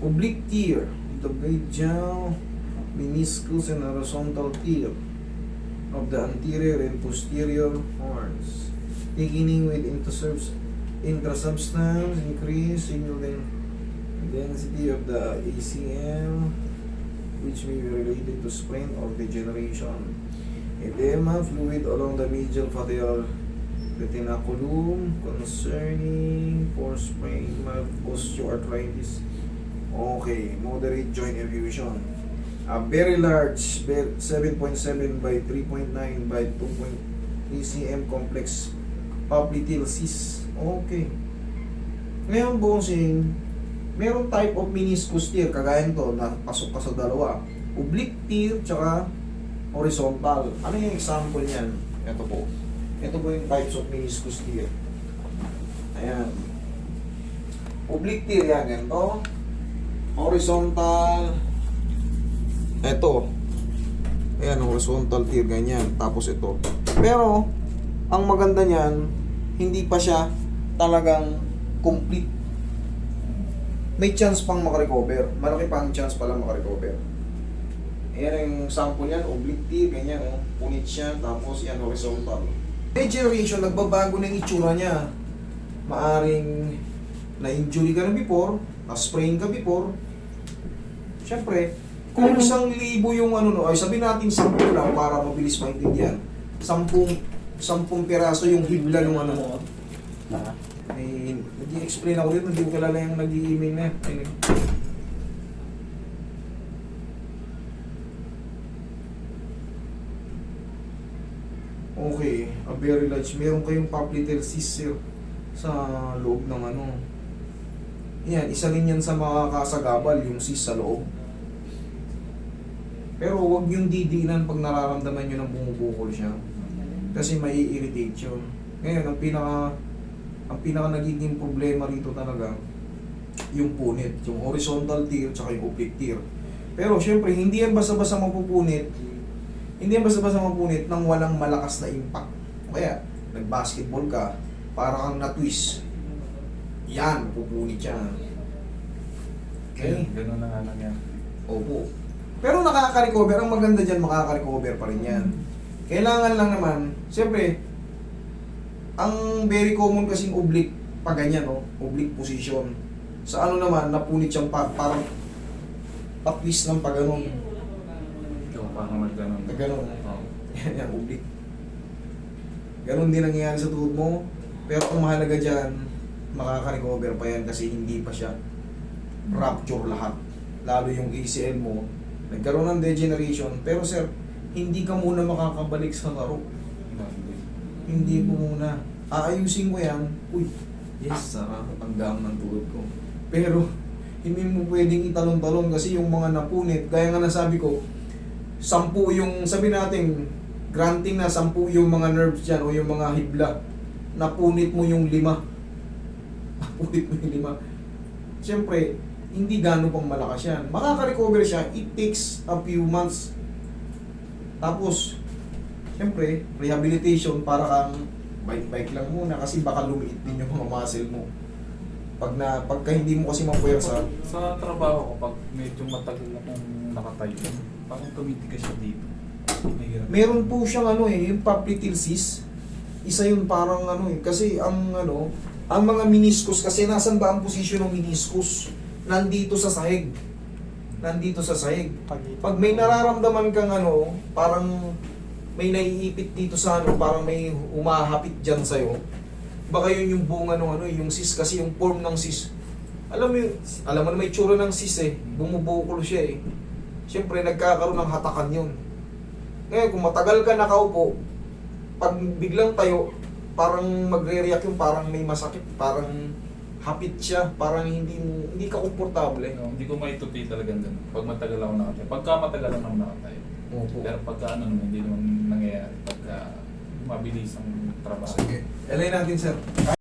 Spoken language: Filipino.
Oblique tear, the brachial meniscus and horizontal tear of the anterior and posterior horns, thickening with intrasubstance, increase in the density of the ACM, which may be related to sprain or degeneration. Edema, fluid along the medial facial retinaculum, concerning for sprain, mild osteoarthritis. Okay, moderate joint effusion. A very large 7.7 by 3.9 by 2. ACM complex popliteal cyst. Okay. Ngayon, bossing, meron type of meniscus tear, kagaya nito, na pasok ka sa dalawa. Oblique tear, tsaka horizontal. Ano yung example niyan? Ito po. Ito po yung types of meniscus tear. Ayan. Oblique tear yan, ganito. Horizontal. Ito. Ayan, horizontal tear, ganyan. Tapos ito. Pero, ang maganda niyan, hindi pa siya talagang complete. May chance pang makarecover. Malaki pa ang chance pala makarecover. Ayan yung sample yan, oblique tear, ganyan. Oh. Punit siya, tapos yan, horizontal. Degeneration, nagbabago na yung itsura niya. Maaring na-injury ka na before, na-sprain ka before. Siyempre, kung 1,000 yung ano, no, ay sabihin natin 10 lang para mabilis maintindihan. 10 piraso yung hibla ng ano mo. Ay, nag-i-explain ako dito, hindi ko kilala yung nag-i-email na. Ay, okay, a very large. Meron kayong popliteal cyst sa loob ng ano. Yan, isa rin yan sa makakasagabal, yung cyst sa loob. Pero huwag yung didiinan pag nararamdaman nyo ng bumubukol siya. Kasi may irritate yun. Ngayon, ang pinaka nagiging problema rito talaga, yung punit, yung horizontal tear, tsaka yung oblique tear. Pero syempre, hindi yan basta-basta mapupunit. Hindi yan basta-basta mapunit nang walang malakas na impact. Kaya, nag-basketball ka, para kang na-twist. Yan, pupunit yan. Okay? Ganun na nga lang yan. Opo. Pero nakaka-recover. Ang maganda dyan, makaka-recover pa rin yan. Kailangan lang naman, siyempre, ang very common kasing oblique, pag ganyan, no? Oblique position. Sa ano naman, napunit siyang parang pa-twist ng pag ganun. Ikaw, parang mag-ganon. Ganun. Oo. Yan, yan, oblique. Ganun din nangyayari sa tuhod mo. Pero ang mahalaga dyan, makaka-recover pa yan kasi hindi pa siya rupture lahat. Lalo yung ACL mo, nagkaroon ng degeneration. Pero sir, hindi ka muna makakabalik sa laro. Hindi po muna. Aayusin ko yan. Uy, yes, sarap. Ang gam ng tuhod ko. Pero, hindi mo pwedeng italon-talon kasi yung mga napunit, gaya nga nasabi ko, 10 yung, sabi natin, granting na 10 yung mga nerves dyan o yung mga hibla, napunit mo yung 5. Napunit mo yung 5. Siyempre, hindi gano'n pang malakas yan. Makaka-recover siya, it takes a few months. Tapos, siyempre, rehabilitation para kang bike-bike lang muna kasi baka lumiit din yung mga muscle mo. Pagka hindi mo kasi mapuwersa. Sa trabaho ko, pag medyo matagal akong nakatayo, parang tumitigas siya dito. Mahirap. Meron po siyang ano yung popliteal cyst. Isa yun parang ano kasi ang ang mga meniscus kasi nasan ba ang posisyon ng meniscus? Nandito sa sahig. Nandito sa sahig. Pag may nararamdaman kang parang may naiipit dito sa parang may umahapit diyan sa iyo. Baka yun yung bunga ng yung cyst kasi yung form ng cyst. Alam mo na may tsura ng cyst bumubukol siya Siyempre nagkakaroon ng hatakan yun. Ngayon kung matagal ka nakaupo, pag biglang tayo, parang magre-react yung parang may masakit, parang hapit siya, parang hindi ka komportable. No, hindi ko maitupi talaga doon. Pag matagal ako nakatayo. Pagka matagal ako nakatayo. Opo. Pero pagka naman, hindi naman nangyayari. Pagka mabilis ang trabaho. Sige. Alay natin sir.